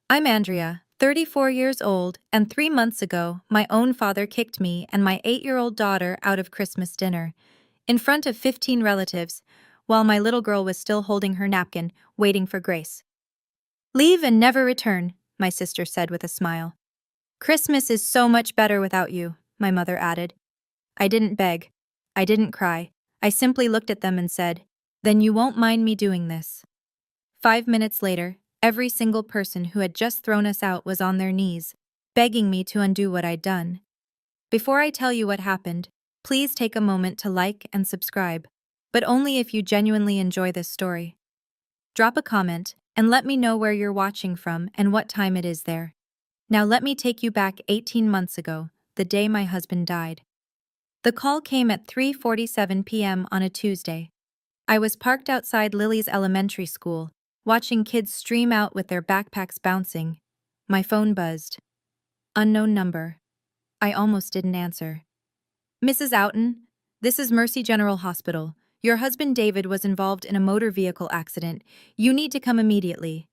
I'm Andrea, 34 years old, and 3 months ago, my own father kicked me and my 8-year-old daughter out of Christmas dinner, in front of 15 relatives, while my little girl was still holding her napkin, waiting for grace. Leave and never return, my sister said with a smile. Christmas is so much better without you, my mother added. I didn't beg. I didn't cry. I simply looked at them and said, then you won't mind me doing this. 5 minutes later, every single person who had just thrown us out was on their knees, begging me to undo what I'd done. Before I tell you what happened, please take a moment to like and subscribe, but only if you genuinely enjoy this story. Drop a comment and let me know where you're watching from and what time it is there. Now let me take you back 18 months ago, the day my husband died. The call came at 3:47 p.m. on a Tuesday. I was parked outside Lily's elementary school, watching kids stream out with their backpacks bouncing. My phone buzzed. Unknown number. I almost didn't answer. Mrs. Outen, this is Mercy General Hospital. Your husband David was involved in a motor vehicle accident. You need to come immediately.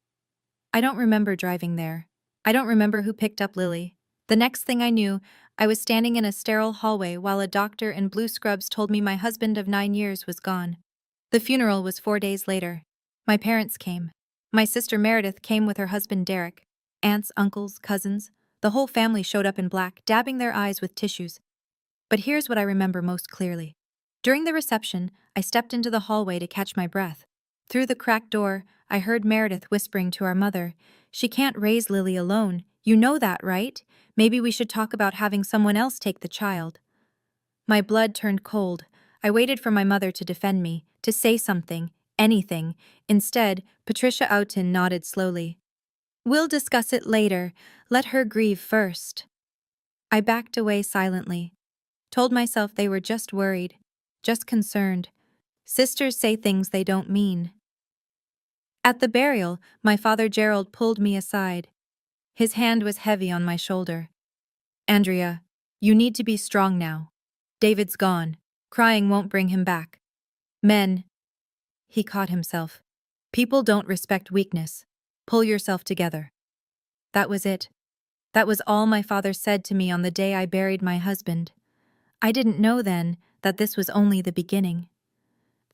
I don't remember driving there. I don't remember who picked up Lily. The next thing I knew, I was standing in a sterile hallway while a doctor in blue scrubs told me my husband of 9 years was gone. The funeral was 4 days later. My parents came. My sister Meredith came with her husband Derek. Aunts, uncles, cousins. The whole family showed up in black, dabbing their eyes with tissues. But here's what I remember most clearly. During the reception, I stepped into the hallway to catch my breath. Through the cracked door, I heard Meredith whispering to our mother, "She can't raise Lily alone. You know that, right? Maybe we should talk about having someone else take the child." My blood turned cold. I waited for my mother to defend me, to say something, anything. Instead, Patricia Outen nodded slowly. "We'll discuss it later. Let her grieve first." I backed away silently. Told myself they were just worried, just concerned. Sisters say things they don't mean. At the burial, my father Gerald pulled me aside. His hand was heavy on my shoulder. "Andrea, you need to be strong now. David's gone. Crying won't bring him back. Men," he caught himself. "People don't respect weakness. Pull yourself together." That was it. That was all my father said to me on the day I buried my husband. I didn't know then that this was only the beginning.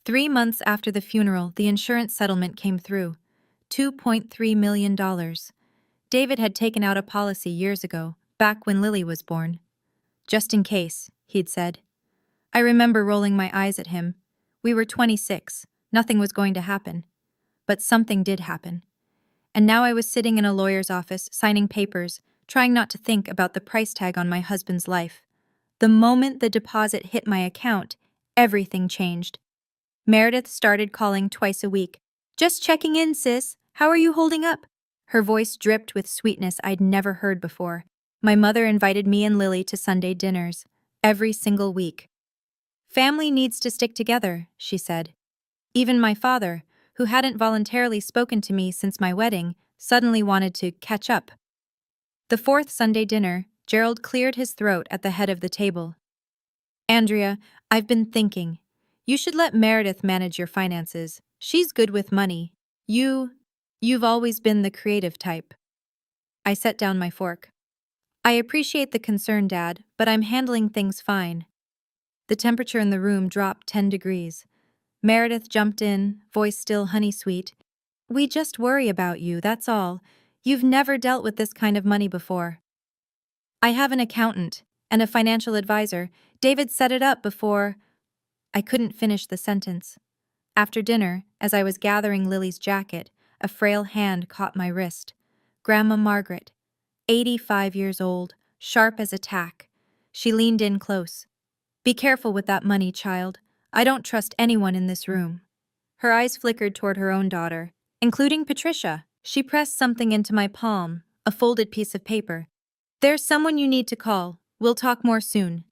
3 months after the funeral, the insurance settlement came through. $2.3 million. David had taken out a policy years ago, back when Lily was born. "Just in case," he'd said. I remember rolling my eyes at him. We were 26. Nothing was going to happen. But something did happen. And now I was sitting in a lawyer's office, signing papers, trying not to think about the price tag on my husband's life. The moment the deposit hit my account, everything changed. Meredith started calling twice a week. "Just checking in, sis. How are you holding up?" Her voice dripped with sweetness I'd never heard before. My mother invited me and Lily to Sunday dinners, every single week. "Family needs to stick together," she said. Even my father, who hadn't voluntarily spoken to me since my wedding, suddenly wanted to catch up. The fourth Sunday dinner, Gerald cleared his throat at the head of the table. "Andrea, I've been thinking. You should let Meredith manage your finances. She's good with money. You've always been the creative type." I set down my fork. "I appreciate the concern, Dad, but I'm handling things fine." The temperature in the room dropped 10 degrees. Meredith jumped in, voice still honey-sweet. "We just worry about you, that's all. You've never dealt with this kind of money before." "I have an accountant and a financial advisor. David set it up before—" I couldn't finish the sentence. After dinner, as I was gathering Lily's jacket, a frail hand caught my wrist. Grandma Margaret, 85 years old, sharp as a tack. She leaned in close. "Be careful with that money, child. I don't trust anyone in this room." Her eyes flickered toward her own daughter, including Patricia. She pressed something into my palm, a folded piece of paper. "There's someone you need to call. We'll talk more soon."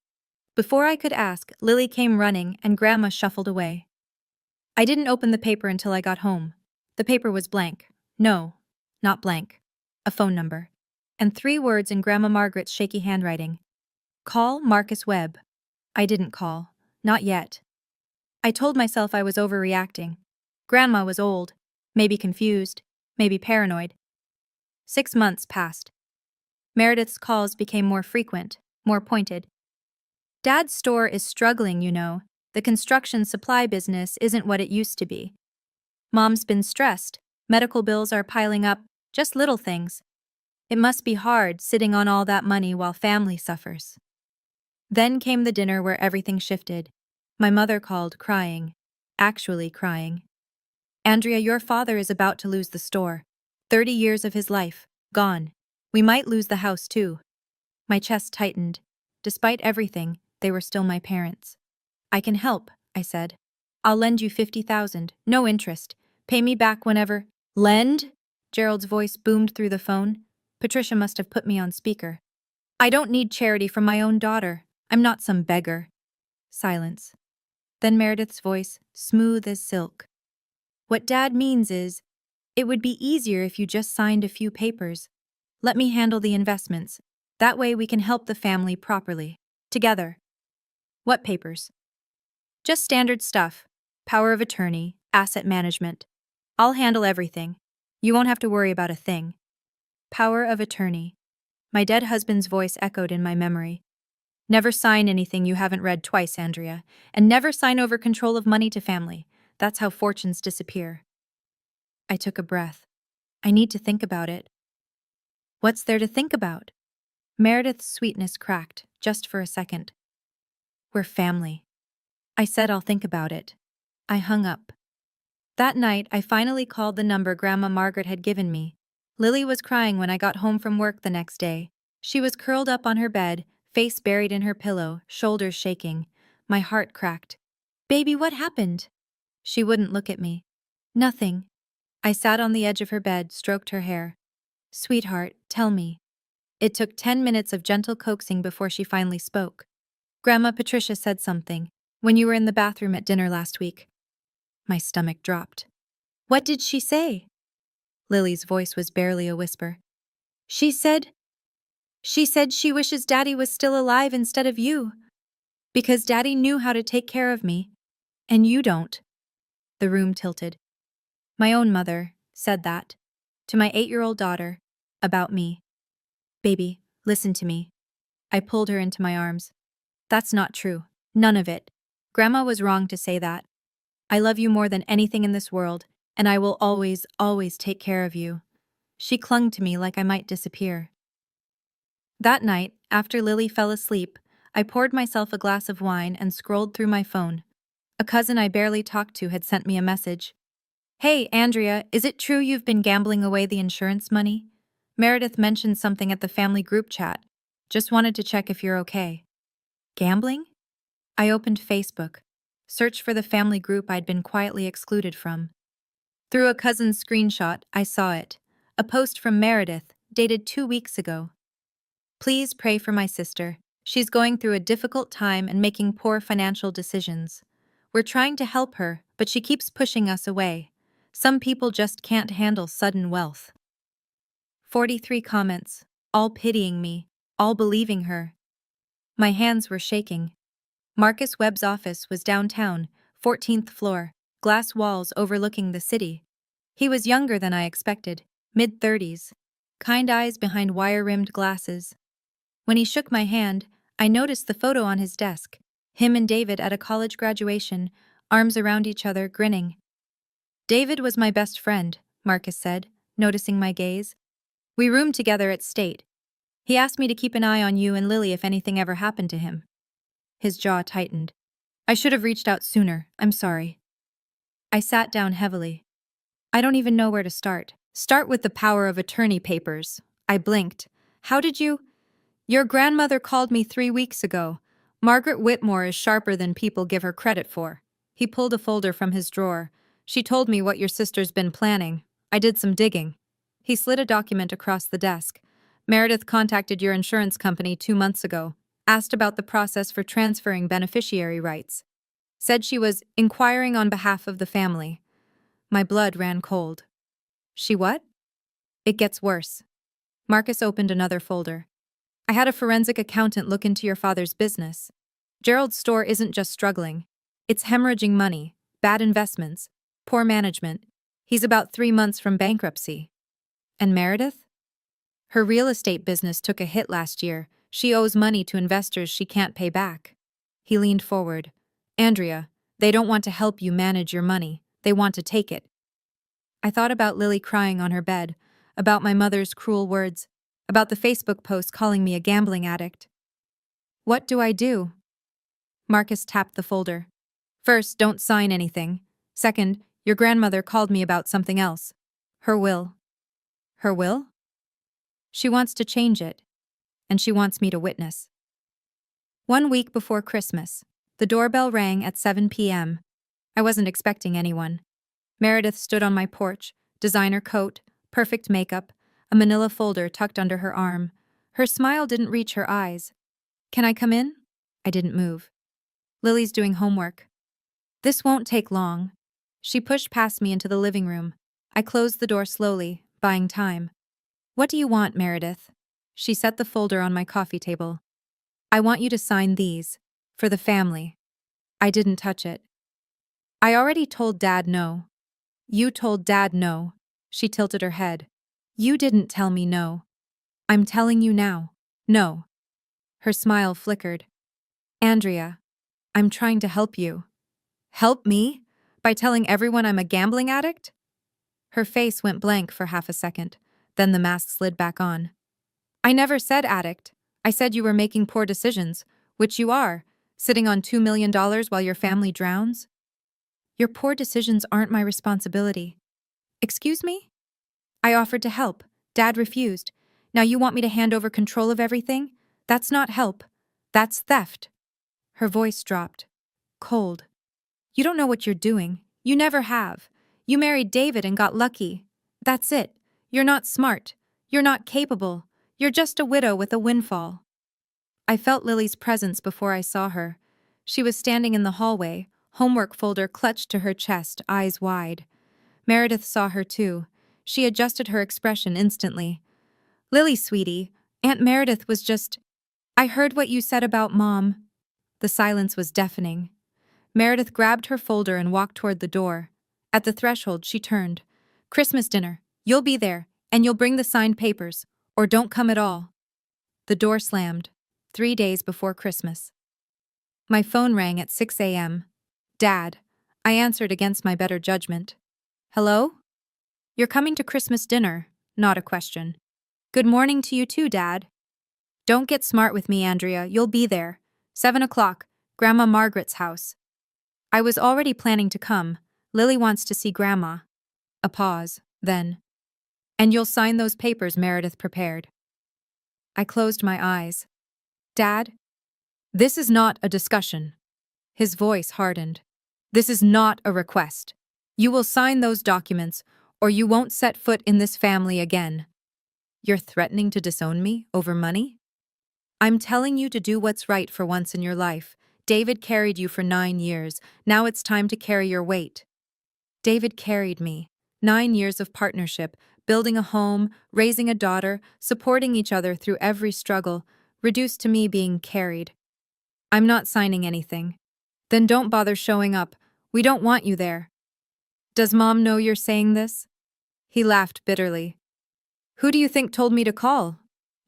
Before I could ask, Lily came running and Grandma shuffled away. I didn't open the paper until I got home. The paper was blank. No, not blank. A phone number. And 3 words in Grandma Margaret's shaky handwriting. "Call Marcus Webb." I didn't call. Not yet. I told myself I was overreacting. Grandma was old, maybe confused, maybe paranoid. 6 months passed. Meredith's calls became more frequent, more pointed. Dad's store is struggling, you know. The construction supply business isn't what it used to be. Mom's been stressed. Medical bills are piling up, just little things. It must be hard sitting on all that money while family suffers. Then came the dinner where everything shifted. My mother called, crying. Actually crying. Andrea, your father is about to lose the store. 30 years of his life, gone. We might lose the house too. My chest tightened. Despite everything, they were still my parents. I can help, I said. I'll lend you 50,000, no interest. Pay me back whenever. Lend? Gerald's voice boomed through the phone. Patricia must have put me on speaker. I don't need charity from my own daughter. I'm not some beggar. Silence. Then Meredith's voice, smooth as silk. What Dad means is, it would be easier if you just signed a few papers. Let me handle the investments. That way we can help the family properly. Together. What papers? Just standard stuff. Power of attorney, asset management. I'll handle everything. You won't have to worry about a thing. Power of attorney. My dead husband's voice echoed in my memory. Never sign anything you haven't read twice, Andrea, and never sign over control of money to family. That's how fortunes disappear. I took a breath. I need to think about it. What's there to think about? Meredith's sweetness cracked, just for a second. We're family. I said I'll think about it. I hung up. That night, I finally called the number Grandma Margaret had given me. Lily was crying when I got home from work the next day. She was curled up on her bed, face buried in her pillow, shoulders shaking. My heart cracked. Baby, what happened? She wouldn't look at me. Nothing. I sat on the edge of her bed, stroked her hair. Sweetheart, tell me. It took 10 minutes of gentle coaxing before she finally spoke. Grandma Patricia said something, when you were in the bathroom at dinner last week. My stomach dropped. What did she say? Lily's voice was barely a whisper. She said she wishes Daddy was still alive instead of you. Because Daddy knew how to take care of me. And you don't. The room tilted. My own mother said that. To my 8-year-old daughter. About me. Baby, listen to me. I pulled her into my arms. That's not true. None of it. Grandma was wrong to say that. I love you more than anything in this world, and I will always, always take care of you. She clung to me like I might disappear. That night, after Lily fell asleep, I poured myself a glass of wine and scrolled through my phone. A cousin I barely talked to had sent me a message. Hey, Andrea, is it true you've been gambling away the insurance money? Meredith mentioned something at the family group chat. Just wanted to check if you're okay. Gambling? I opened Facebook. Searched for the family group I'd been quietly excluded from. Through a cousin's screenshot, I saw it. A post from Meredith, dated 2 weeks ago. Please pray for my sister. She's going through a difficult time and making poor financial decisions. We're trying to help her, but she keeps pushing us away. Some people just can't handle sudden wealth. 43 comments, all pitying me, all believing her. My hands were shaking. Marcus Webb's office was downtown, 14th floor, glass walls overlooking the city. He was younger than I expected, mid-30s, kind eyes behind wire-rimmed glasses. When he shook my hand, I noticed the photo on his desk, him and David at a college graduation, arms around each other, grinning. David was my best friend, Marcus said, noticing my gaze. We roomed together at State. He asked me to keep an eye on you and Lily if anything ever happened to him. His jaw tightened. I should have reached out sooner, I'm sorry. I sat down heavily. I don't even know where to start. Start with the power of attorney papers. I blinked. How did you? Your grandmother called me 3 weeks ago. Margaret Whitmore is sharper than people give her credit for. He pulled a folder from his drawer. She told me what your sister's been planning. I did some digging. He slid a document across the desk. Meredith contacted your insurance company 2 months ago. Asked about the process for transferring beneficiary rights. Said she was inquiring on behalf of the family. My blood ran cold. She what? It gets worse. Marcus opened another folder. I had a forensic accountant look into your father's business. Gerald's store isn't just struggling. It's hemorrhaging money, bad investments, poor management. He's about 3 months from bankruptcy. And Meredith? Her real estate business took a hit last year. She owes money to investors she can't pay back. He leaned forward. Andrea, they don't want to help you manage your money. They want to take it. I thought about Lily crying on her bed, about my mother's cruel words, about the Facebook post calling me a gambling addict. What do I do? Marcus tapped the folder. First, don't sign anything. Second, your grandmother called me about something else. Her will. Her will? She wants to change it, and she wants me to witness. 1 week before Christmas, the doorbell rang at 7 p.m. I wasn't expecting anyone. Meredith stood on my porch, designer coat, perfect makeup, a manila folder tucked under her arm. Her smile didn't reach her eyes. Can I come in? I didn't move. Lily's doing homework. This won't take long. She pushed past me into the living room. I closed the door slowly, buying time. What do you want, Meredith? She set the folder on my coffee table. I want you to sign these. For the family. I didn't touch it. I already told Dad no. You told Dad no. She tilted her head. You didn't tell me no. I'm telling you now. No. Her smile flickered. Andrea, I'm trying to help you. Help me? By telling everyone I'm a gambling addict? Her face went blank for half a second. Then the mask slid back on. I never said addict. I said you were making poor decisions, which you are, sitting on $2 million while your family drowns. Your poor decisions aren't my responsibility. Excuse me? I offered to help. Dad refused. Now you want me to hand over control of everything? That's not help. That's theft. Her voice dropped. Cold. You don't know what you're doing. You never have. You married David and got lucky. That's it. You're not smart. You're not capable. You're just a widow with a windfall. I felt Lily's presence before I saw her. She was standing in the hallway, homework folder clutched to her chest, eyes wide. Meredith saw her too. She adjusted her expression instantly. Lily, sweetie, Aunt Meredith was just... I heard what you said about Mom. The silence was deafening. Meredith grabbed her folder and walked toward the door. At the threshold, she turned. Christmas dinner. You'll be there, and you'll bring the signed papers, or don't come at all. The door slammed. 3 days before Christmas. My phone rang at 6 a.m. Dad. I answered against my better judgment. Hello? You're coming to Christmas dinner, not a question. Good morning to you too, Dad. Don't get smart with me, Andrea. You'll be there. 7 o'clock, Grandma Margaret's house. I was already planning to come. Lily wants to see Grandma. A pause, then. And you'll sign those papers Meredith prepared. I closed my eyes. Dad? This is not a discussion. His voice hardened. This is not a request. You will sign those documents, or you won't set foot in this family again. You're threatening to disown me over money? I'm telling you to do what's right for once in your life. David carried you for 9 years. Now it's time to carry your weight. David carried me. 9 years of partnership, building a home, raising a daughter, supporting each other through every struggle, reduced to me being carried. I'm not signing anything. Then don't bother showing up. We don't want you there. Does Mom know you're saying this? He laughed bitterly. Who do you think told me to call?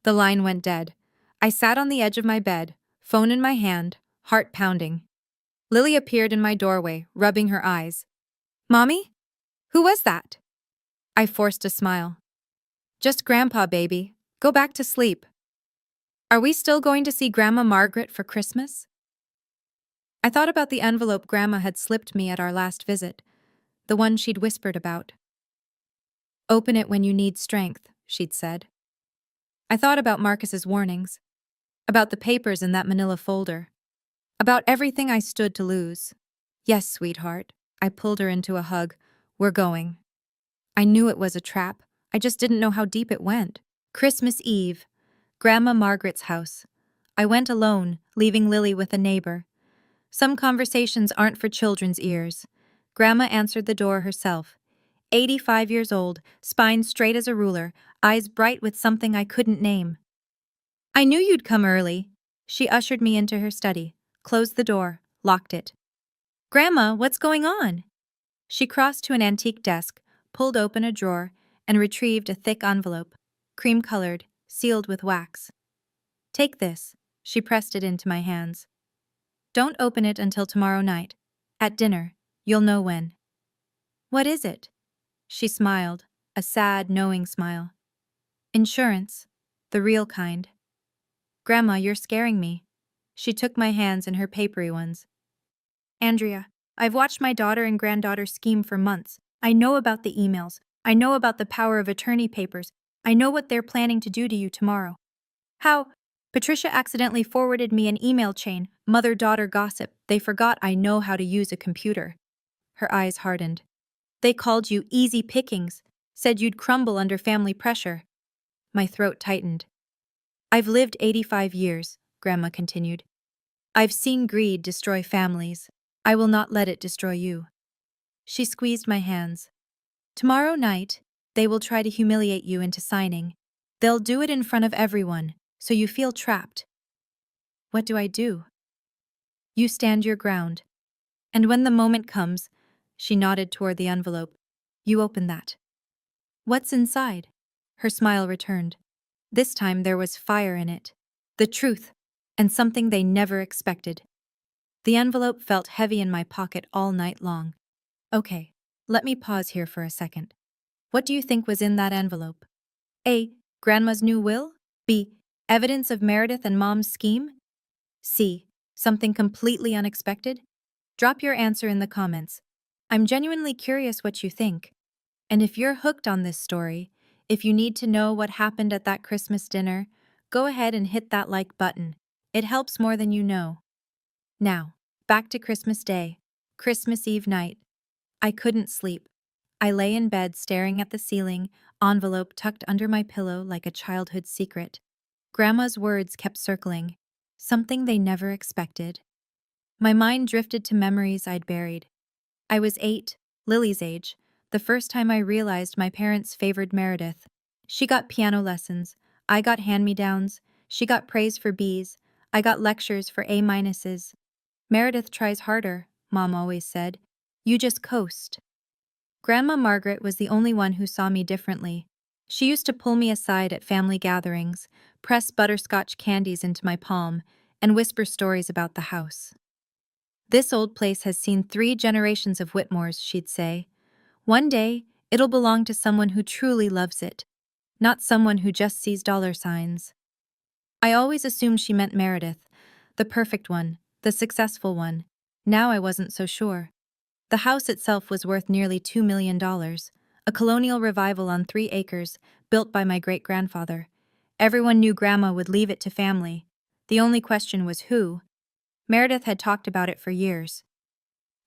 The line went dead. I sat on the edge of my bed, phone in my hand, heart pounding. Lily appeared in my doorway, rubbing her eyes. Mommy? Who was that? I forced a smile. Just Grandpa, baby. Go back to sleep. Are we still going to see Grandma Margaret for Christmas? I thought about the envelope Grandma had slipped me at our last visit, the one she'd whispered about. Open it when you need strength, she'd said. I thought about Marcus's warnings, about the papers in that manila folder, about everything I stood to lose. Yes, sweetheart. I pulled her into a hug. We're going. I knew it was a trap. I just didn't know how deep it went. Christmas Eve. Grandma Margaret's house. I went alone, leaving Lily with a neighbor. Some conversations aren't for children's ears. Grandma answered the door herself. 85 years old, spine straight as a ruler, eyes bright with something I couldn't name. I knew you'd come early. She ushered me into her study, closed the door, locked it. Grandma, what's going on? She crossed to an antique desk, pulled open a drawer, and retrieved a thick envelope. cream-colored, sealed with wax. Take this. She pressed it into my hands. Don't open it until tomorrow night. At dinner, you'll know when. What is it? She smiled, a sad, knowing smile. Insurance. The real kind. Grandma, you're scaring me. She took my hands in her papery ones. Andrea, I've watched my daughter and granddaughter scheme for months. I know about the emails. I know about the power of attorney papers. I know what they're planning to do to you tomorrow. How? Patricia accidentally forwarded me an email chain, mother-daughter gossip. They forgot I know how to use a computer. Her eyes hardened. They called you easy pickings, said you'd crumble under family pressure. My throat tightened. I've lived 85 years, Grandma continued. I've seen greed destroy families. I will not let it destroy you. She squeezed my hands. Tomorrow night, they will try to humiliate you into signing. They'll do it in front of everyone, so you feel trapped. What do I do? You stand your ground. And when the moment comes, she nodded toward the envelope, you open that. What's inside? Her smile returned. This time there was fire in it. The truth, and something they never expected. The envelope felt heavy in my pocket all night long. Okay, let me pause here for a second. What do you think was in that envelope? A. Grandma's new will? B. Evidence of Meredith and Mom's scheme? C. Something completely unexpected? Drop your answer in the comments. I'm genuinely curious what you think. And if you're hooked on this story, if you need to know what happened at that Christmas dinner, go ahead and hit that like button. It helps more than you know. Now, back to Christmas Day, Christmas Eve night. I couldn't sleep. I lay in bed staring at the ceiling, envelope tucked under my pillow like a childhood secret. Grandma's words kept circling, something they never expected. My mind drifted to memories I'd buried. I was 8, Lily's age, the first time I realized my parents favored Meredith. She got piano lessons, I got hand-me-downs, she got praise for B's, I got lectures for A-minuses. Meredith tries harder, Mom always said. You just coast. Grandma Margaret was the only one who saw me differently. She used to pull me aside at family gatherings, press butterscotch candies into my palm, and whisper stories about the house. This old place has seen 3 generations of Whitmores, she'd say. One day, it'll belong to someone who truly loves it, not someone who just sees dollar signs. I always assumed she meant Meredith, the perfect one, the successful one. Now I wasn't so sure. The house itself was worth nearly $2 million, a colonial revival on 3 acres, built by my great-grandfather. Everyone knew Grandma would leave it to family. The only question was who. Meredith had talked about it for years.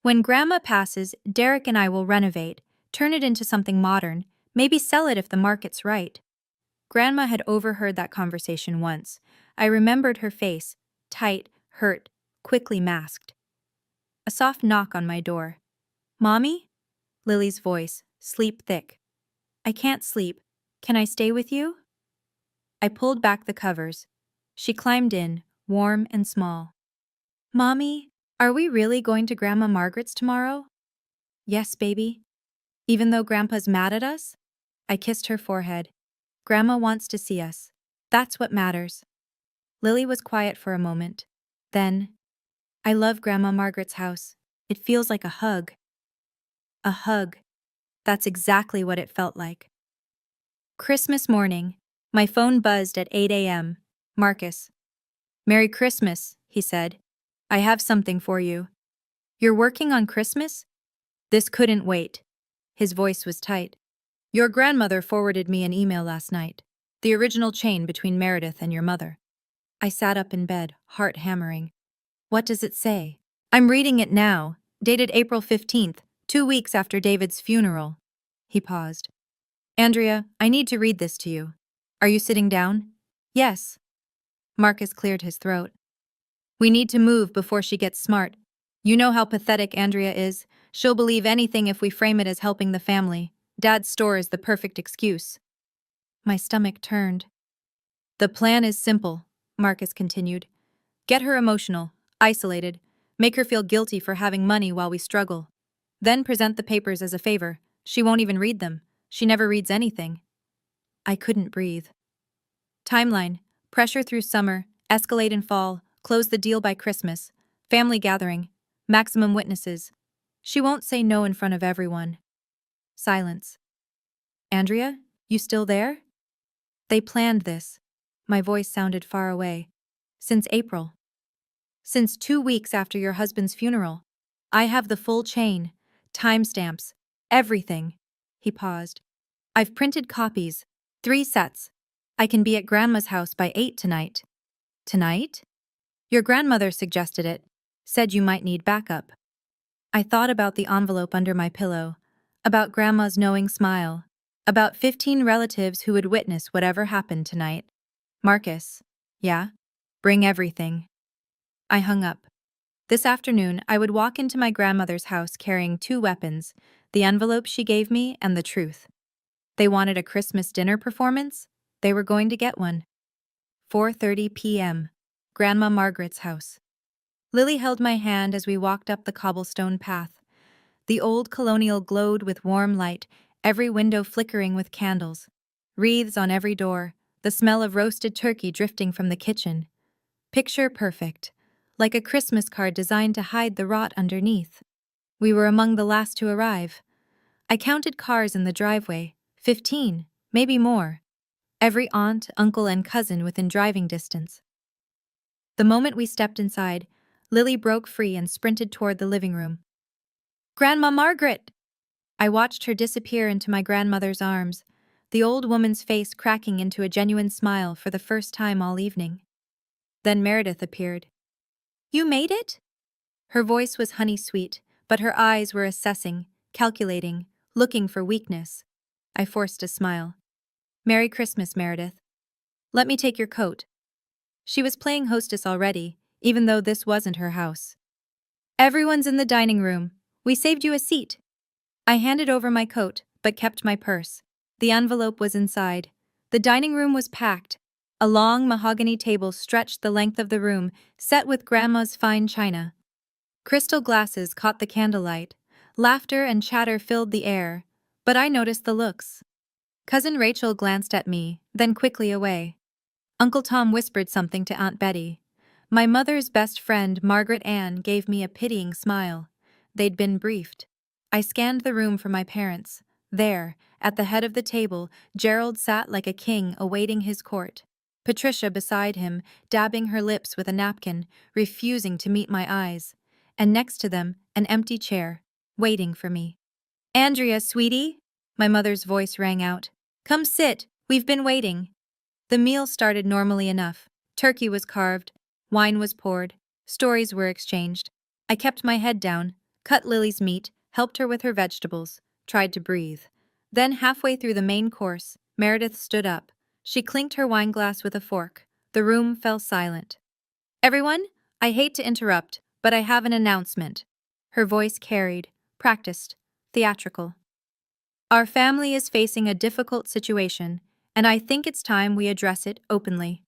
When Grandma passes, Derek and I will renovate, turn it into something modern, maybe sell it if the market's right. Grandma had overheard that conversation once. I remembered her face, tight, hurt, quickly masked. A soft knock on my door. Mommy? Lily's voice, sleep thick. I can't sleep. Can I stay with you? I pulled back the covers. She climbed in, warm and small. Mommy, are we really going to Grandma Margaret's tomorrow? Yes, baby. Even though Grandpa's mad at us? I kissed her forehead. Grandma wants to see us. That's what matters. Lily was quiet for a moment. Then, I love Grandma Margaret's house. It feels like a hug. A hug. That's exactly what it felt like. Christmas morning. My phone buzzed at 8 a.m. Marcus. Merry Christmas, he said. I have something for you. You're working on Christmas? This couldn't wait. His voice was tight. Your grandmother forwarded me an email last night. The original chain between Meredith and your mother. I sat up in bed, heart hammering. What does it say? I'm reading it now, dated April 15th, 2 weeks after David's funeral. He paused. Andrea, I need to read this to you. Are you sitting down? Yes. Marcus cleared his throat. We need to move before she gets smart. You know how pathetic Andrea is. She'll believe anything if we frame it as helping the family. Dad's store is the perfect excuse. My stomach turned. The plan is simple, Marcus continued. Get her emotional, isolated, make her feel guilty for having money while we struggle. Then present the papers as a favor. She won't even read them. She never reads anything. I couldn't breathe. Timeline: pressure through summer, escalate in fall, close the deal by Christmas, family gathering, maximum witnesses. She won't say no in front of everyone. Silence. Andrea, you still there? They planned this. My voice sounded far away. Since April. Since 2 weeks after your husband's funeral. I have the full chain, timestamps, everything. He paused. I've printed copies, 3 sets. I can be at Grandma's house by 8 tonight. Tonight? Your grandmother suggested it, said you might need backup. I thought about the envelope under my pillow, about Grandma's knowing smile, about 15 relatives who would witness whatever happened tonight. Marcus. Yeah? Bring everything. I hung up. This afternoon, I would walk into my grandmother's house carrying 2 weapons, the envelope she gave me and the truth. They wanted a Christmas dinner performance? They were going to get one. 4:30 p.m. Grandma Margaret's house. Lily held my hand as we walked up the cobblestone path. The old colonial glowed with warm light, every window flickering with candles. Wreaths on every door, the smell of roasted turkey drifting from the kitchen. Picture perfect, like a Christmas card designed to hide the rot underneath. We were among the last to arrive. I counted cars in the driveway, 15, maybe more. Every aunt, uncle, and cousin within driving distance. The moment we stepped inside, Lily broke free and sprinted toward the living room. Grandma Margaret! I watched her disappear into my grandmother's arms, the old woman's face cracking into a genuine smile for the first time all evening. Then Meredith appeared. You made it? Her voice was honey-sweet, but her eyes were assessing, calculating, looking for weakness. I forced a smile. Merry Christmas, Meredith. Let me take your coat. She was playing hostess already, even though this wasn't her house. Everyone's in the dining room. We saved you a seat. I handed over my coat, but kept my purse. The envelope was inside. The dining room was packed. A long mahogany table stretched the length of the room, set with Grandma's fine china. Crystal glasses caught the candlelight. Laughter and chatter filled the air, but I noticed the looks. Cousin Rachel glanced at me, then quickly away. Uncle Tom whispered something to Aunt Betty. My mother's best friend, Margaret Ann, gave me a pitying smile. They'd been briefed. I scanned the room for my parents. There, at the head of the table, Gerald sat like a king awaiting his court. Patricia beside him, dabbing her lips with a napkin, refusing to meet my eyes. And next to them, an empty chair, waiting for me. Andrea, sweetie? My mother's voice rang out. Come sit, we've been waiting. The meal started normally enough. Turkey was carved, wine was poured, stories were exchanged. I kept my head down, cut Lily's meat, helped her with her vegetables, tried to breathe. Then halfway through the main course, Meredith stood up. She clinked her wineglass with a fork. The room fell silent. Everyone, I hate to interrupt, but I have an announcement. Her voice carried, practiced, theatrical. Our family is facing a difficult situation, and I think it's time we address it openly.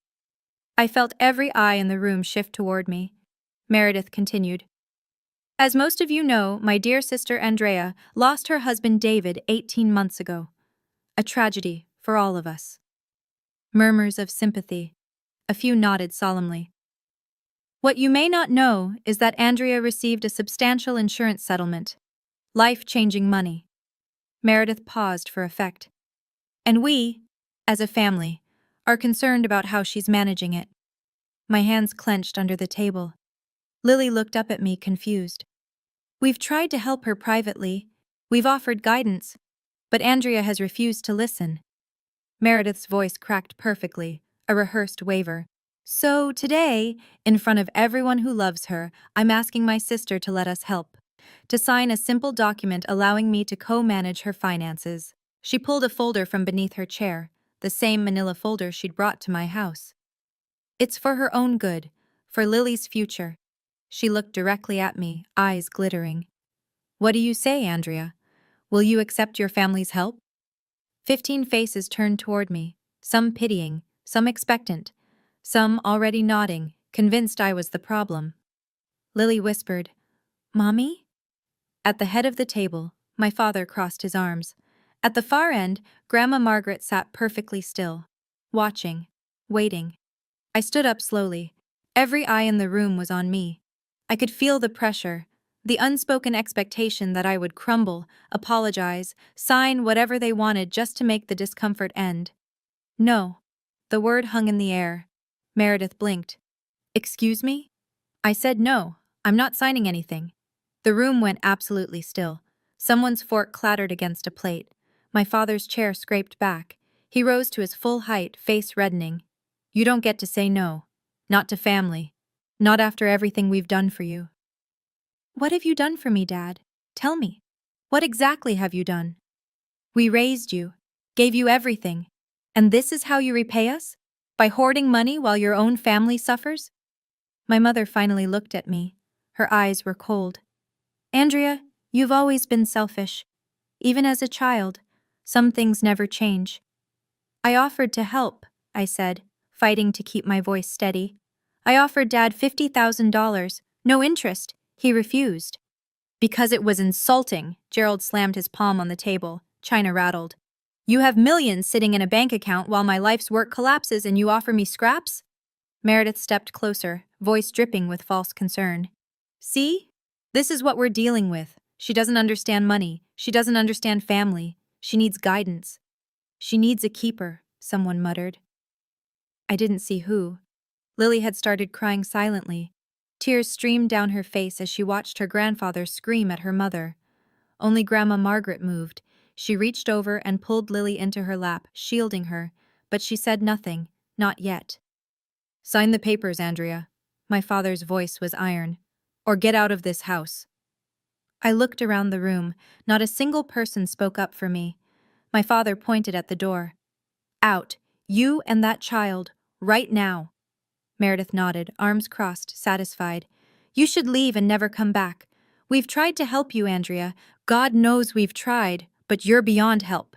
I felt every eye in the room shift toward me. Meredith continued. As most of you know, my dear sister Andrea lost her husband David 18 months ago. A tragedy for all of us. Murmurs of sympathy. A few nodded solemnly. What you may not know is that Andrea received a substantial insurance settlement. Life-changing money. Meredith paused for effect. And we, as a family, are concerned about how she's managing it. My hands clenched under the table. Lily looked up at me, confused. We've tried to help her privately. We've offered guidance. But Andrea has refused to listen. Meredith's voice cracked perfectly, a rehearsed waver. So today, in front of everyone who loves her, I'm asking my sister to let us help. To sign a simple document allowing me to co-manage her finances. She pulled a folder from beneath her chair, the same manila folder she'd brought to my house. It's for her own good, for Lily's future. She looked directly at me, eyes glittering. What do you say, Andrea? Will you accept your family's help? 15 faces turned toward me, some pitying, some expectant, some already nodding, convinced I was the problem. Lily whispered, Mommy? At the head of the table, my father crossed his arms. At the far end, Grandma Margaret sat perfectly still, watching. waiting. I stood up slowly. Every eye in the room was on me. I could feel the pressure, the unspoken expectation that I would crumble, apologize, sign whatever they wanted just to make the discomfort end. No. The word hung in the air. Meredith blinked. Excuse me? I said no, I'm not signing anything. The room went absolutely still. Someone's fork clattered against a plate. My father's chair scraped back. He rose to his full height, face reddening. You don't get to say no. Not to family. Not after everything we've done for you. What have you done for me, Dad? Tell me. What exactly have you done? We raised you, gave you everything. And this is how you repay us? By hoarding money while your own family suffers? My mother finally looked at me. Her eyes were cold. Andrea, you've always been selfish. Even as a child, some things never change. I offered to help, I said, fighting to keep my voice steady. I offered Dad $50,000, no interest. He refused. Because it was insulting, Gerald slammed his palm on the table. China rattled. You have millions sitting in a bank account while my life's work collapses and you offer me scraps? Meredith stepped closer, voice dripping with false concern. See? This is what we're dealing with. She doesn't understand money. She doesn't understand family. She needs guidance. She needs a keeper, someone muttered. I didn't see who. Lily had started crying silently. Tears streamed down her face as she watched her grandfather scream at her mother. Only Grandma Margaret moved. She reached over and pulled Lily into her lap, shielding her, but she said nothing, not yet. Sign the papers, Andrea. My father's voice was iron. Or get out of this house. I looked around the room. Not a single person spoke up for me. My father pointed at the door. Out, you and that child, right now. Meredith nodded, arms crossed, satisfied. You should leave and never come back. We've tried to help you, Andrea. God knows we've tried, but you're beyond help.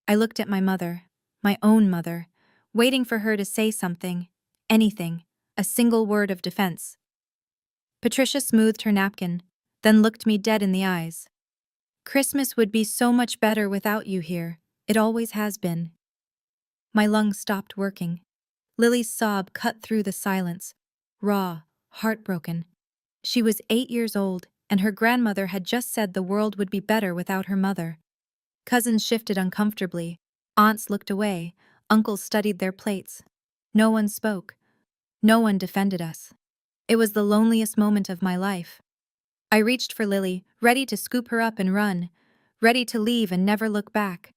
I looked at my mother, my own mother, waiting for her to say something, anything, a single word of defense. Patricia smoothed her napkin, then looked me dead in the eyes. Christmas would be so much better without you here. It always has been. My lungs stopped working. Lily's sob cut through the silence, raw, heartbroken. She was 8 years old, and her grandmother had just said the world would be better without her mother. Cousins shifted uncomfortably. Aunts looked away. Uncles studied their plates. No one spoke. No one defended us. It was the loneliest moment of my life. I reached for Lily, ready to scoop her up and run, ready to leave and never look back.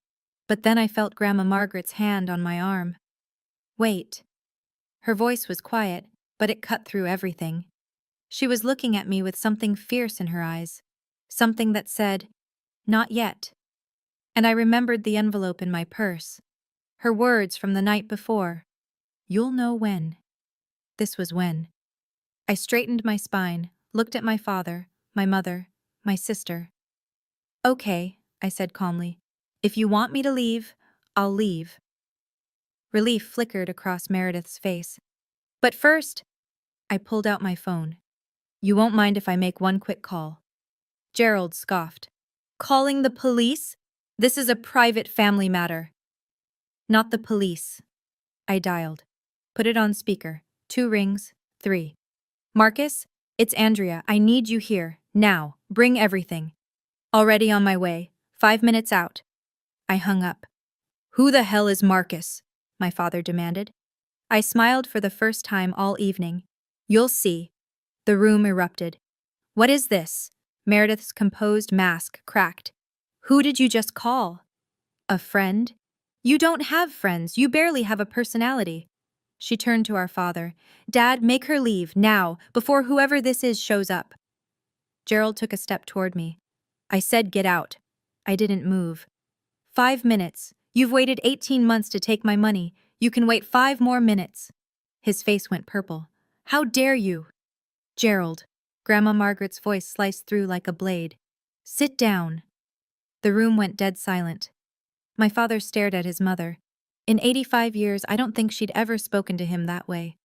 But then I felt Grandma Margaret's hand on my arm. Wait. Her voice was quiet, but it cut through everything. She was looking at me with something fierce in her eyes, something that said, not yet. And I remembered the envelope in my purse. Her words from the night before. You'll know when. This was when. I straightened my spine, looked at my father, my mother, my sister. Okay, I said calmly. If you want me to leave, I'll leave. Relief flickered across Meredith's face. But first, I pulled out my phone. You won't mind if I make one quick call. Gerald scoffed. Calling the police? This is a private family matter. Not the police. I dialed. Put it on speaker. 2 rings, 3. Marcus, it's Andrea. I need you here, now. Bring everything. Already on my way. 5 minutes out. I hung up. Who the hell is Marcus? My father demanded. I smiled for the first time all evening. You'll see. The room erupted. What is this? Meredith's composed mask cracked. Who did you just call? A friend? You don't have friends. You barely have a personality. She turned to our father. Dad, make her leave, now, before whoever this is shows up. Gerald took a step toward me. I said get out. I didn't move. 5 minutes. You've waited 18 months to take my money. You can wait 5 more minutes. His face went purple. How dare you? Gerald. Grandma Margaret's voice sliced through like a blade. Sit down. The room went dead silent. My father stared at his mother. In 85 years, I don't think she'd ever spoken to him that way.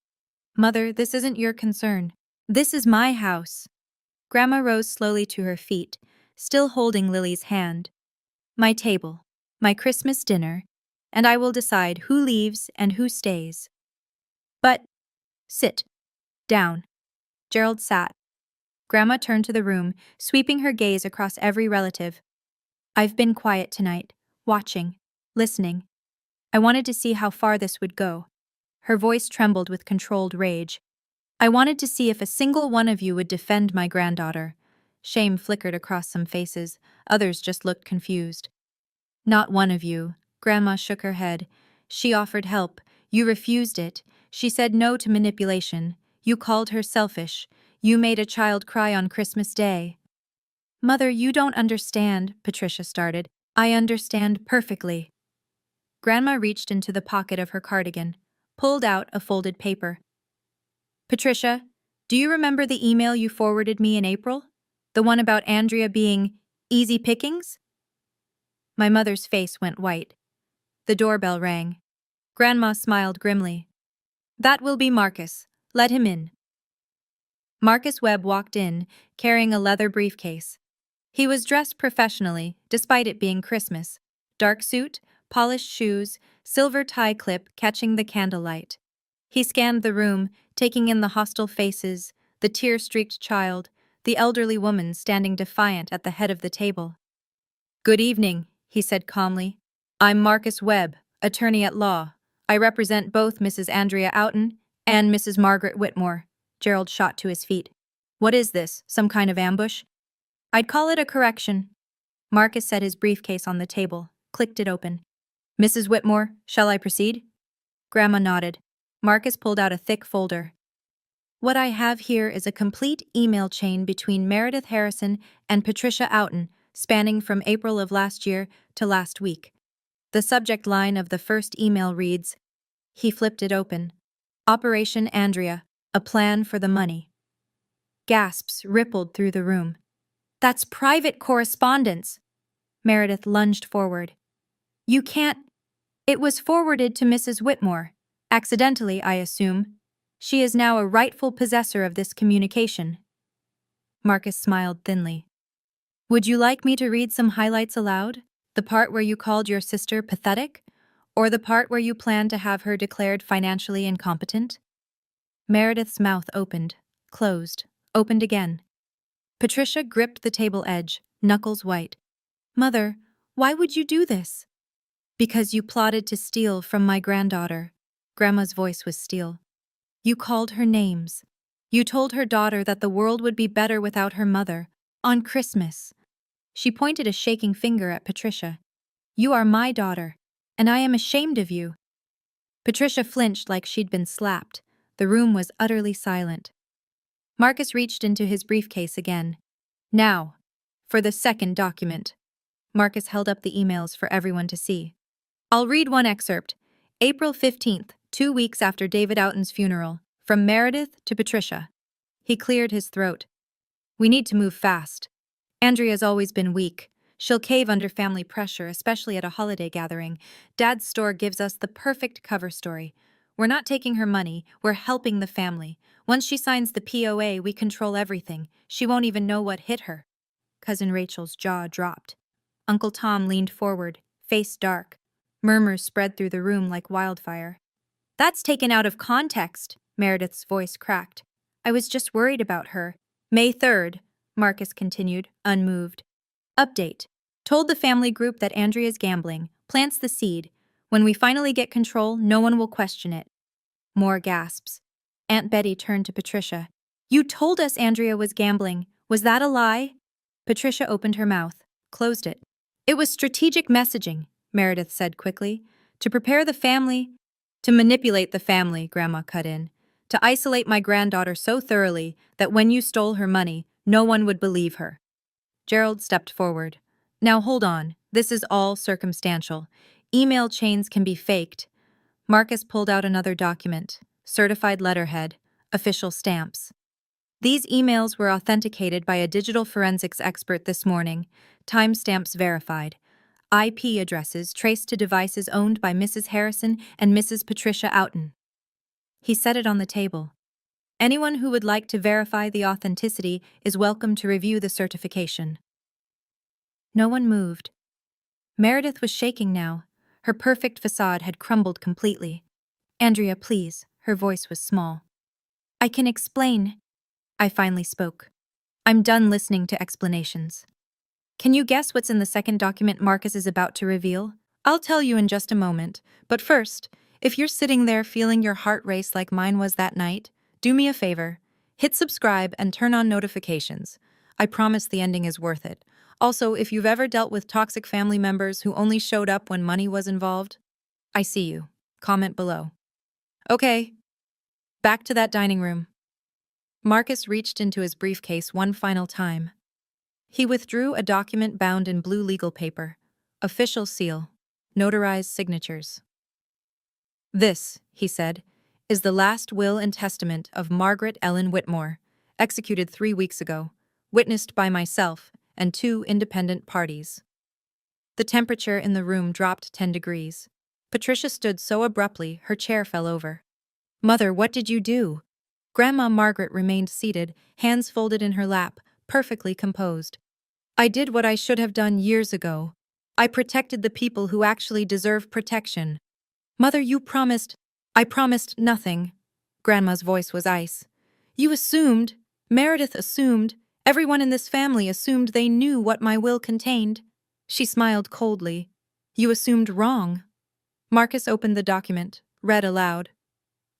Mother, this isn't your concern. This is my house. Grandma rose slowly to her feet, still holding Lily's hand. My table. My Christmas dinner. and I will decide who leaves and who stays. But, sit down. Gerald sat. Grandma turned to the room, sweeping her gaze across every relative. I've been quiet tonight, watching, listening. I wanted to see how far this would go. Her voice trembled with controlled rage. I wanted to see if a single one of you would defend my granddaughter. Shame flickered across some faces, others just looked confused. Not one of you. Grandma shook her head. She offered help. You refused it. She said no to manipulation. You called her selfish. You made a child cry on Christmas Day. Mother, you don't understand, Patricia started. I understand perfectly. Grandma reached into the pocket of her cardigan, pulled out a folded paper. Patricia, do you remember the email you forwarded me in April? The one about Andrea being easy pickings? My mother's face went white. The doorbell rang. Grandma smiled grimly. That will be Marcus. Let him in. Marcus Webb walked in, carrying a leather briefcase. He was dressed professionally, despite it being Christmas. Dark suit, polished shoes, silver tie clip catching the candlelight. He scanned the room, taking in the hostile faces, the tear-streaked child, the elderly woman standing defiant at the head of the table. Good evening, he said calmly. I'm Marcus Webb, attorney at law. I represent both Mrs. Andrea Outen and Mrs. Margaret Whitmore. Gerald shot to his feet. What is this, some kind of ambush? I'd call it a correction. Marcus set his briefcase on the table, clicked it open. Mrs. Whitmore, shall I proceed? Grandma nodded. Marcus pulled out a thick folder. What I have here is a complete email chain between Meredith Harrison and Patricia Outen, spanning from April of last year to last week. The subject line of the first email reads, he flipped it open. Operation Andrea, a plan for the money. Gasps rippled through the room. That's private correspondence. Meredith lunged forward. You can't. It was forwarded to Mrs. Whitmore. Accidentally, I assume. She is now a rightful possessor of this communication. Marcus smiled thinly. Would you like me to read some highlights aloud? The part where you called your sister pathetic? Or the part where you planned to have her declared financially incompetent? Meredith's mouth opened, closed, opened again. Patricia gripped the table edge, knuckles white. Mother, why would you do this? Because you plotted to steal from my granddaughter. Grandma's voice was steel. You called her names. You told her daughter that the world would be better without her mother, on Christmas. She pointed a shaking finger at Patricia. You are my daughter, and I am ashamed of you. Patricia flinched like she'd been slapped. The room was utterly silent. Marcus reached into his briefcase again. Now, for the second document. Marcus held up the emails for everyone to see. I'll read one excerpt. April 15th, 2 weeks after David Outen's funeral, from Meredith to Patricia. He cleared his throat. We need to move fast. Andrea's always been weak. She'll cave under family pressure, especially at a holiday gathering. Dad's store gives us the perfect cover story. We're not taking her money, we're helping the family. Once she signs the POA, we control everything. She won't even know what hit her. Cousin Rachel's jaw dropped. Uncle Tom leaned forward, face dark. Murmurs spread through the room like wildfire. That's taken out of context, Meredith's voice cracked. I was just worried about her. May 3rd, Marcus continued, unmoved. Update. Told the family group that Andrea's gambling. Plants the seed. When we finally get control, no one will question it. More gasps. Aunt Betty turned to Patricia. You told us Andrea was gambling. Was that a lie? Patricia opened her mouth, closed it. It was strategic messaging, Meredith said quickly. To prepare the family. To manipulate the family, Grandma cut in. To isolate my granddaughter so thoroughly that when you stole her money, no one would believe her. Gerald stepped forward. Now hold on, this is all circumstantial. Email chains can be faked. Marcus pulled out another document. Certified letterhead. Official stamps. These emails were authenticated by a digital forensics expert this morning. Timestamps verified. IP addresses traced to devices owned by Mrs. Harrison and Mrs. Patricia Outen. He set it on the table. Anyone who would like to verify the authenticity is welcome to review the certification. No one moved. Meredith was shaking now. Her perfect facade had crumbled completely. "Andrea, please." Her voice was small. "I can explain." I finally spoke. "I'm done listening to explanations. Can you guess what's in the second document Marcus is about to reveal? I'll tell you in just a moment, but first, if you're sitting there feeling your heart race like mine was that night, do me a favor. Hit subscribe and turn on notifications. I promise the ending is worth it. Also, if you've ever dealt with toxic family members who only showed up when money was involved, I see you. Comment below. Okay, back to that dining room. Marcus reached into his briefcase one final time. He withdrew a document bound in blue legal paper. Official seal. Notarized signatures. "This," he said, "is the last will and testament of Margaret Ellen Whitmore, executed 3 weeks ago, witnessed by myself and 2 independent parties." The temperature in the room dropped 10 degrees. Patricia stood so abruptly her chair fell over. "Mother, what did you do?" Grandma Margaret remained seated, hands folded in her lap, perfectly composed. "I did what I should have done years ago. I protected the people who actually deserve protection." "Mother, you promised—" "I promised nothing." Grandma's voice was ice. "You assumed, Meredith assumed, everyone in this family assumed they knew what my will contained." She smiled coldly. "You assumed wrong." Marcus opened the document, read aloud.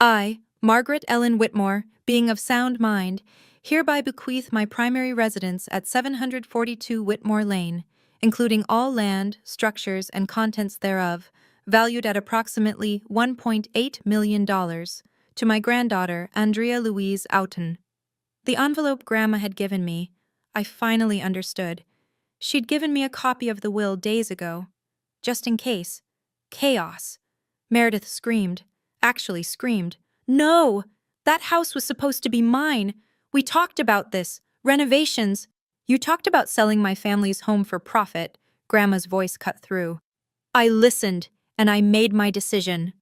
"I, Margaret Ellen Whitmore, being of sound mind, hereby bequeath my primary residence at 742 Whitmore Lane, including all land, structures, and contents thereof, valued at approximately $1.8 million, to my granddaughter, Andrea Louise Oughton." The envelope Grandma had given me, I finally understood. She'd given me a copy of the will days ago. Just in case. Chaos. Meredith screamed. Actually screamed. "No! That house was supposed to be mine. We talked about this. Renovations. You talked about selling my family's home for profit." Grandma's voice cut through. "I listened, and I made my decision."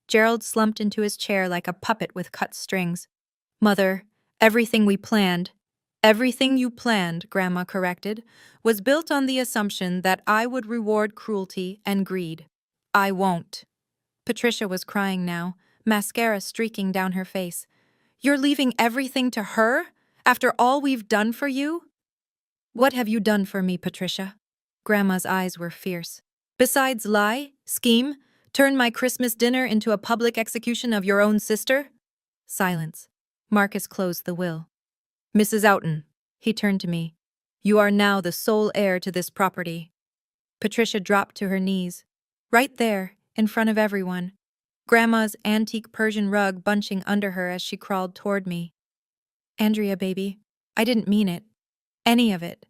Gerald slumped into his chair like a puppet with cut strings. "Mother, everything we planned—" "Everything you planned," Grandma corrected, "was built on the assumption that I would reward cruelty and greed. I won't." Patricia was crying now, mascara streaking down her face. "You're leaving everything to her? After all we've done for you?" "What have you done for me, Patricia?" Grandma's eyes were fierce. "Besides lie, scheme, turn my Christmas dinner into a public execution of your own sister?" Silence. Marcus closed the will. "Mrs. Oughton," he turned to me, "you are now the sole heir to this property." Patricia dropped to her knees. Right there, in front of everyone. Grandma's antique Persian rug bunching under her as she crawled toward me. "Andrea, baby, I didn't mean it. Any of it.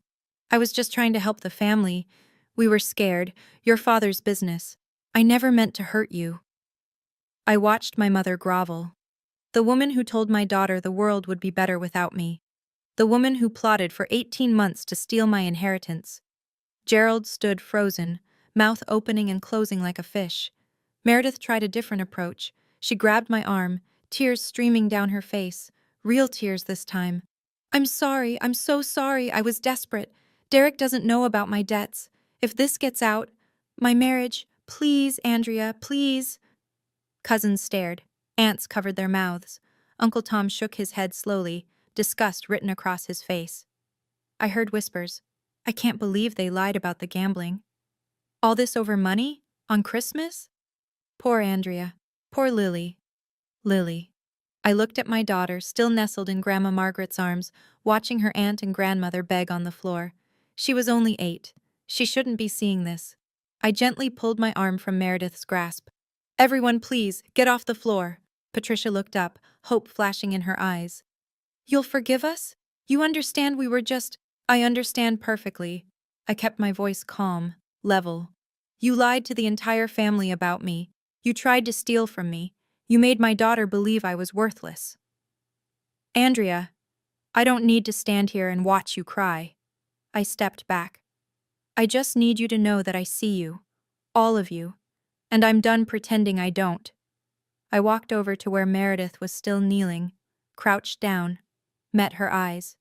I was just trying to help the family. We were scared. Your father's business. I never meant to hurt you." I watched my mother grovel. The woman who told my daughter the world would be better without me. The woman who plotted for 18 months to steal my inheritance. Gerald stood frozen, mouth opening and closing like a fish. Meredith tried a different approach. She grabbed my arm, tears streaming down her face. Real tears this time. "I'm sorry, I'm so sorry, I was desperate. Derek doesn't know about my debts. If this gets out, my marriage, please, Andrea, please." Cousins stared. Aunts covered their mouths. Uncle Tom shook his head slowly, disgust written across his face. I heard whispers. "I can't believe they lied about the gambling. All this over money? On Christmas?" Poor Andrea. Poor Lily. Lily. I looked at my daughter, still nestled in Grandma Margaret's arms, watching her aunt and grandmother beg on the floor. She was only 8. She shouldn't be seeing this. I gently pulled my arm from Meredith's grasp. "Everyone, please, get off the floor." Patricia looked up, hope flashing in her eyes. "You'll forgive us? You understand we were just—" "I understand perfectly." I kept my voice calm, level. "You lied to the entire family about me. You tried to steal from me. You made my daughter believe I was worthless." "Andrea, I don't need to stand here and watch you cry." I stepped back. "I just need you to know that I see you. All of you. And I'm done pretending I don't." I walked over to where Meredith was still kneeling, crouched down, met her eyes.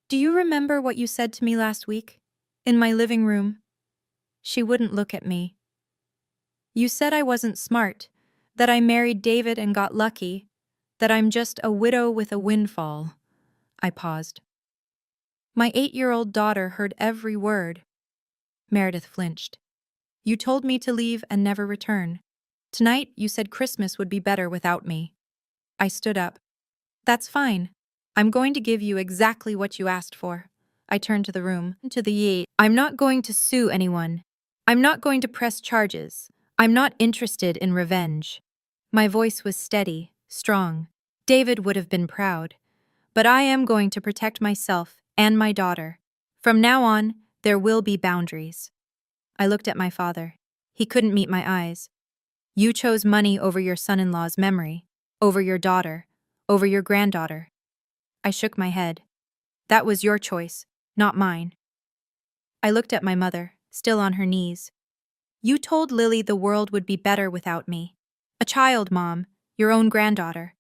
"Do you remember what you said to me last week? In my living room?" She wouldn't look at me. You said I wasn't smart, that I married David and got lucky, that I'm just a widow with a windfall. I paused. My 8-year-old daughter heard every word. Meredith flinched. You told me to leave and never return. Tonight, you said Christmas would be better without me. I stood up. That's fine. I'm going to give you exactly what you asked for. I turned to the room, to the Yi. I'm not going to sue anyone. I'm not going to press charges. I'm not interested in revenge. My voice was steady, strong. David would have been proud. But I am going to protect myself and my daughter. From now on, there will be boundaries. I looked at my father. He couldn't meet my eyes. You chose money over your son-in-law's memory, over your daughter, over your granddaughter. I shook my head. That was your choice, not mine. I looked at my mother, still on her knees. You told Lily the world would be better without me. A child, Mom, your own granddaughter.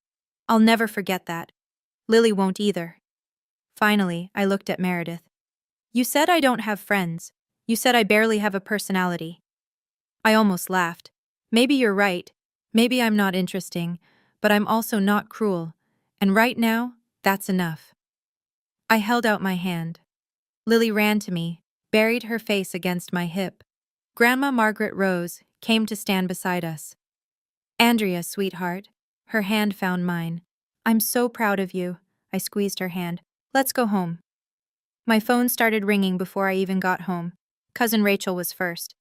I'll never forget that. Lily won't either. Finally, I looked at Meredith. You said I don't have friends. You said I barely have a personality. I almost laughed. Maybe you're right. Maybe I'm not interesting, but I'm also not cruel. And right now, that's enough. I held out my hand. Lily ran to me, buried her face against my hip. Grandma Margaret rose, came to stand beside us. Andrea, sweetheart. Her hand found mine. I'm so proud of you. I squeezed her hand. Let's go home. My phone started ringing before I even got home. Cousin Rachel was first.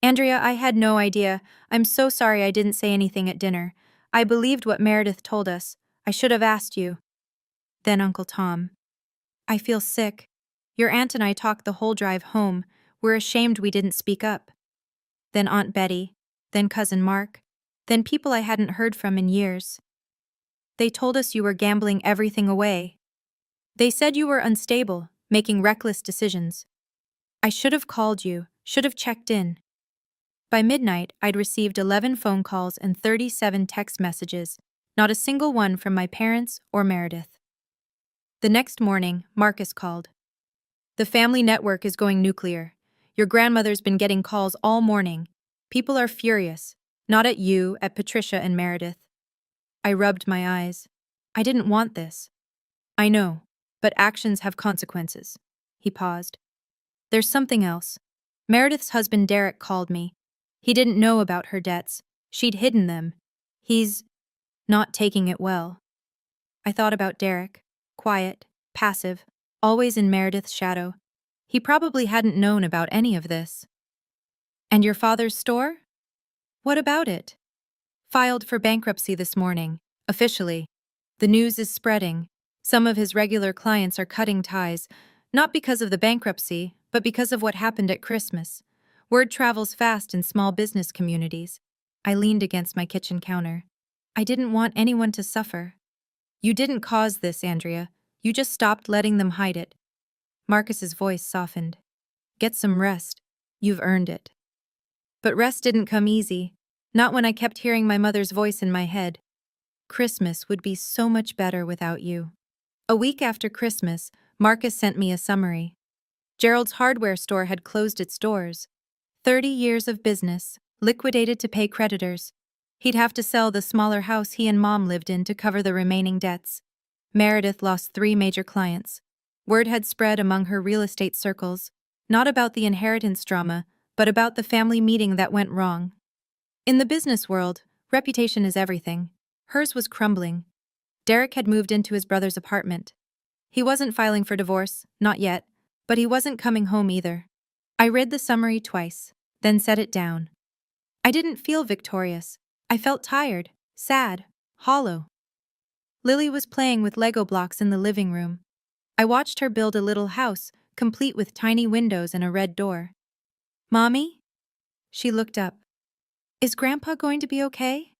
Andrea, I had no idea. I'm so sorry I didn't say anything at dinner. I believed what Meredith told us. I should have asked you. Then Uncle Tom. I feel sick. Your aunt and I talked the whole drive home. We're ashamed we didn't speak up. Then Aunt Betty. Then Cousin Mark. Then people I hadn't heard from in years. They told us you were gambling everything away. They said you were unstable, making reckless decisions. I should have called you, should have checked in. By midnight, I'd received 11 phone calls and 37 text messages, not a single one from my parents or Meredith. The next morning, Marcus called. The family network is going nuclear. Your grandmother's been getting calls all morning. People are furious, not at you, at Patricia and Meredith. I rubbed my eyes. I didn't want this. I know, but actions have consequences. He paused. There's something else. Meredith's husband Derek called me. He didn't know about her debts. She'd hidden them. He's not taking it well. I thought about Derek, quiet, passive, always in Meredith's shadow. He probably hadn't known about any of this. And your father's store? What about it? Filed for bankruptcy this morning, officially. The news is spreading. Some of his regular clients are cutting ties, not because of the bankruptcy, but because of what happened at Christmas. Word travels fast in small business communities. I leaned against my kitchen counter. I didn't want anyone to suffer. You didn't cause this, Andrea. You just stopped letting them hide it. Marcus's voice softened. Get some rest. You've earned it. But rest didn't come easy. Not when I kept hearing my mother's voice in my head. Christmas would be so much better without you. A week after Christmas, Marcus sent me a summary. Gerald's hardware store had closed its doors. 30 years of business, liquidated to pay creditors. He'd have to sell the smaller house he and Mom lived in to cover the remaining debts. Meredith lost 3 major clients. Word had spread among her real estate circles, not about the inheritance drama, but about the family meeting that went wrong. In the business world, reputation is everything. Hers was crumbling. Derek had moved into his brother's apartment. He wasn't filing for divorce, not yet, but he wasn't coming home either. I read the summary twice, then set it down. I didn't feel victorious. I felt tired, sad, hollow. Lily was playing with Lego blocks in the living room. I watched her build a little house, complete with tiny windows and a red door. Mommy? She looked up. Is Grandpa going to be okay?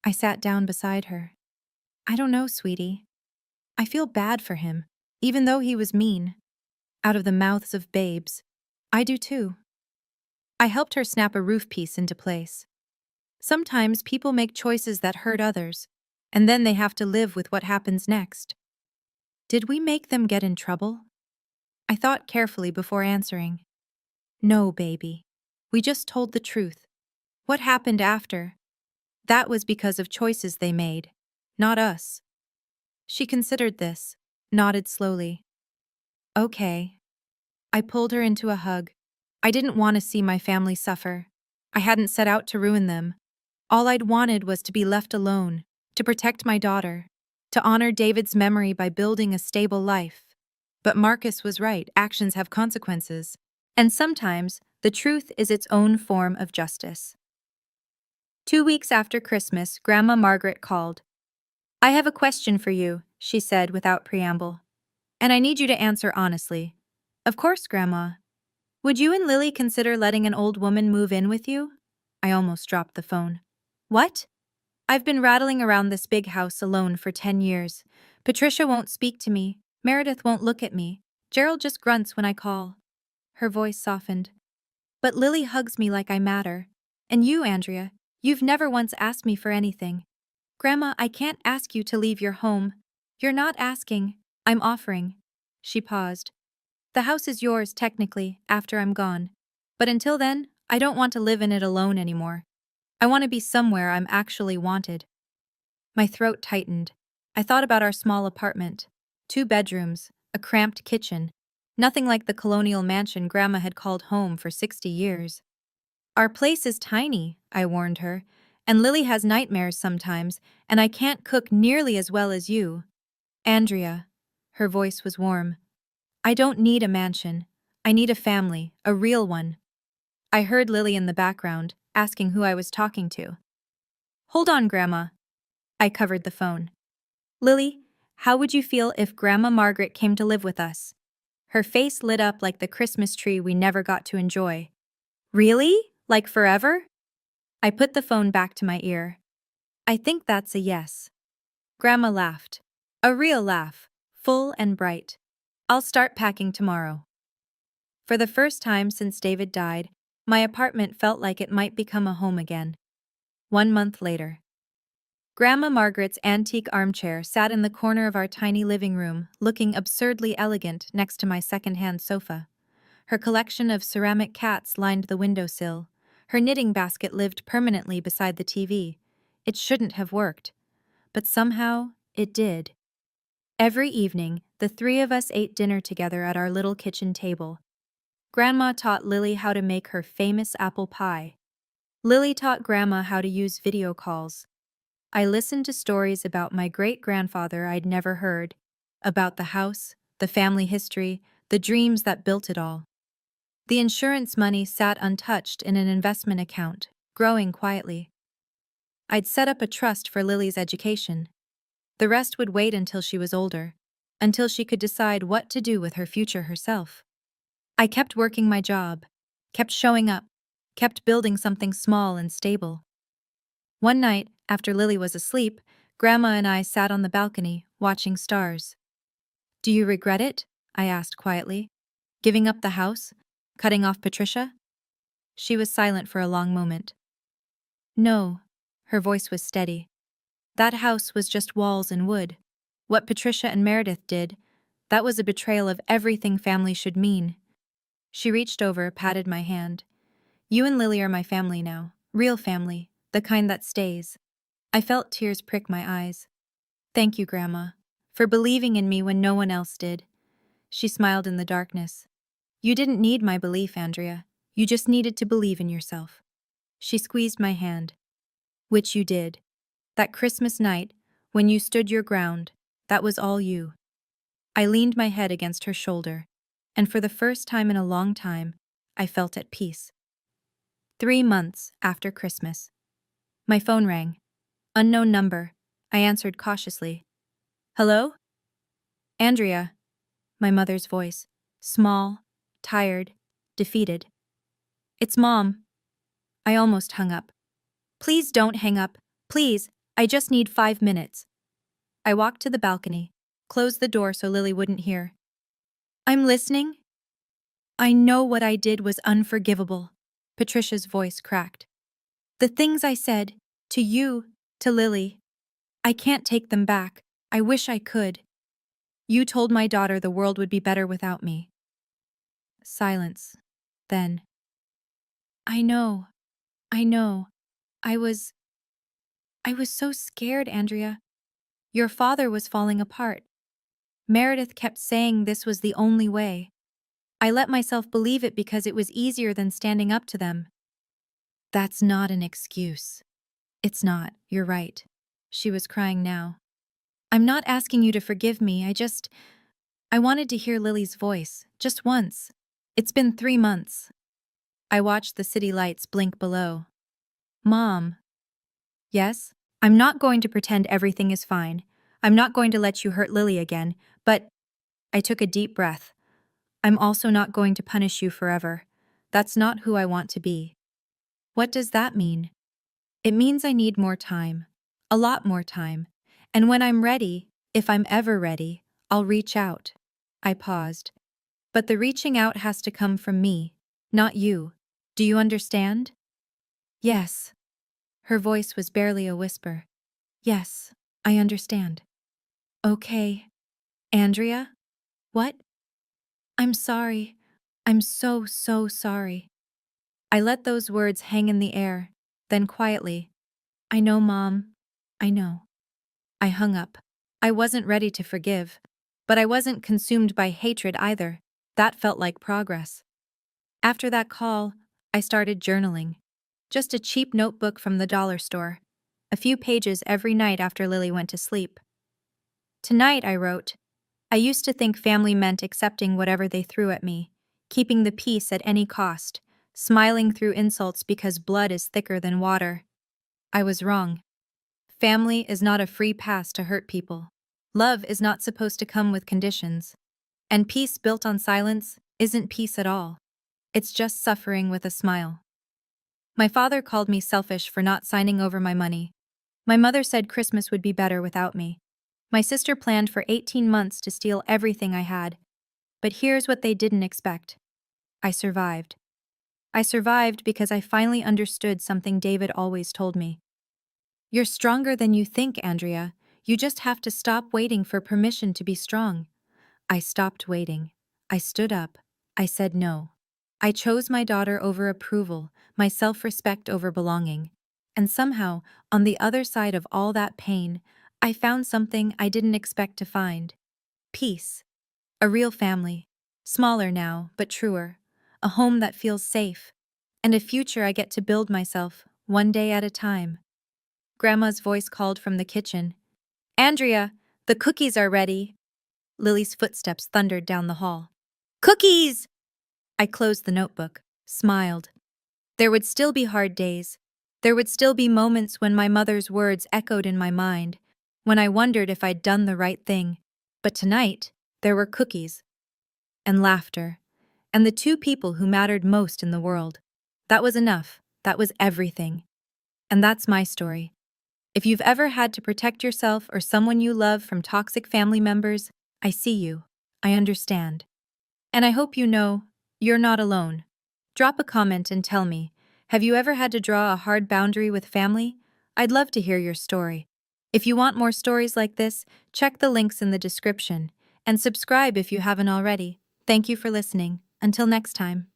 I sat down beside her. I don't know, sweetie. I feel bad for him, even though he was mean. Out of the mouths of babes. I do too. I helped her snap a roof piece into place. Sometimes people make choices that hurt others, and then they have to live with what happens next. Did we make them get in trouble? I thought carefully before answering. No, baby. We just told the truth. What happened after? That was because of choices they made, not us. She considered this, nodded slowly. Okay. I pulled her into a hug. I didn't want to see my family suffer. I hadn't set out to ruin them. All I'd wanted was to be left alone, to protect my daughter, to honor David's memory by building a stable life. But Marcus was right, actions have consequences. And sometimes, the truth is its own form of justice. 2 weeks after Christmas, Grandma Margaret called. I have a question for you, she said without preamble. And I need you to answer honestly. Of course, Grandma. Would you and Lily consider letting an old woman move in with you? I almost dropped the phone. What? I've been rattling around this big house alone for 10 years. Patricia won't speak to me. Meredith won't look at me. Gerald just grunts when I call. Her voice softened. But Lily hugs me like I matter. And you, Andrea, you've never once asked me for anything. Grandma, I can't ask you to leave your home. You're not asking. I'm offering. She paused. The house is yours, technically, after I'm gone. But until then, I don't want to live in it alone anymore. I want to be somewhere I'm actually wanted. My throat tightened. I thought about our small apartment. 2 bedrooms, a cramped kitchen. Nothing like the colonial mansion Grandma had called home for 60 years. Our place is tiny, I warned her, and Lily has nightmares sometimes, and I can't cook nearly as well as you. Andrea. Her voice was warm. I don't need a mansion. I need a family, a real one. I heard Lily in the background, asking who I was talking to. Hold on, Grandma. I covered the phone. Lily, how would you feel if Grandma Margaret came to live with us? Her face lit up like the Christmas tree we never got to enjoy. Really? Like forever? I put the phone back to my ear. I think that's a yes. Grandma laughed. A real laugh, full and bright. I'll start packing tomorrow. For the first time since David died, my apartment felt like it might become a home again. 1 month later. Grandma Margaret's antique armchair sat in the corner of our tiny living room, looking absurdly elegant next to my second-hand sofa. Her collection of ceramic cats lined the windowsill. Her knitting basket lived permanently beside the TV. It shouldn't have worked. But somehow, it did. Every evening, the 3 of us ate dinner together at our little kitchen table. Grandma taught Lily how to make her famous apple pie. Lily taught Grandma how to use video calls. I listened to stories about my great-grandfather I'd never heard, about the house, the family history, the dreams that built it all. The insurance money sat untouched in an investment account, growing quietly. I'd set up a trust for Lily's education. The rest would wait until she was older, until she could decide what to do with her future herself. I kept working my job, kept showing up, kept building something small and stable. One night, after Lily was asleep, Grandma and I sat on the balcony, watching stars. Do you regret it? I asked quietly. Giving up the house? Cutting off Patricia? She was silent for a long moment. No. Her voice was steady. That house was just walls and wood. What Patricia and Meredith did, that was a betrayal of everything family should mean. She reached over, patted my hand. You and Lily are my family now. Real family. The kind that stays. I felt tears prick my eyes. Thank you, Grandma, for believing in me when no one else did. She smiled in the darkness. You didn't need my belief, Andrea. You just needed to believe in yourself. She squeezed my hand. Which you did. That Christmas night, when you stood your ground, that was all you. I leaned my head against her shoulder, and for the first time in a long time, I felt at peace. 3 months after Christmas. My phone rang. Unknown number. I answered cautiously. Hello? Andrea. My mother's voice. Small, tired, defeated. It's Mom. I almost hung up. Please don't hang up. Please, I just need 5 minutes. I walked to the balcony, closed the door so Lily wouldn't hear. I'm listening. I know what I did was unforgivable. Patricia's voice cracked. The things I said, to you, to Lily, I can't take them back. I wish I could. You told my daughter the world would be better without me. Silence. Then. I know. I was I was so scared, Andrea. Your father was falling apart. Meredith kept saying this was the only way. I let myself believe it because it was easier than standing up to them. That's not an excuse. It's not, you're right. She was crying now. I'm not asking you to forgive me, I wanted to hear Lily's voice, just once. It's been 3 months. I watched the city lights blink below. Mom. Yes? I'm not going to pretend everything is fine. I'm not going to let you hurt Lily again, but I took a deep breath. I'm also not going to punish you forever. That's not who I want to be. What does that mean? It means I need more time. A lot more time. And when I'm ready, if I'm ever ready, I'll reach out. I paused. But the reaching out has to come from me, not you. Do you understand? Yes. Her voice was barely a whisper. Yes, I understand. Okay. Andrea? What? I'm sorry. I'm so, so sorry. I let those words hang in the air, then quietly, I know, Mom. I know. I hung up. I wasn't ready to forgive, but I wasn't consumed by hatred either. That felt like progress. After that call, I started journaling. Just a cheap notebook from the dollar store. A few pages every night after Lily went to sleep. Tonight, I wrote, I used to think family meant accepting whatever they threw at me, keeping the peace at any cost, smiling through insults because blood is thicker than water. I was wrong. Family is not a free pass to hurt people. Love is not supposed to come with conditions. And peace built on silence isn't peace at all. It's just suffering with a smile. My father called me selfish for not signing over my money. My mother said Christmas would be better without me. My sister planned for 18 months to steal everything I had. But here's what they didn't expect. I survived. I survived because I finally understood something David always told me. You're stronger than you think, Andrea. You just have to stop waiting for permission to be strong. I stopped waiting. I stood up. I said no. I chose my daughter over approval, my self-respect over belonging. And somehow, on the other side of all that pain, I found something I didn't expect to find. Peace. A real family. Smaller now, but truer. A home that feels safe. And a future I get to build myself, one day at a time. Grandma's voice called from the kitchen. Andrea, the cookies are ready. Lily's footsteps thundered down the hall. Cookies! I closed the notebook, smiled. There would still be hard days. There would still be moments when my mother's words echoed in my mind, when I wondered if I'd done the right thing. But tonight, there were cookies. And laughter. And the two people who mattered most in the world. That was enough. That was everything. And that's my story. If you've ever had to protect yourself or someone you love from toxic family members, I see you. I understand. And I hope you know, you're not alone. Drop a comment and tell me, have you ever had to draw a hard boundary with family? I'd love to hear your story. If you want more stories like this, check the links in the description. And subscribe if you haven't already. Thank you for listening. Until next time.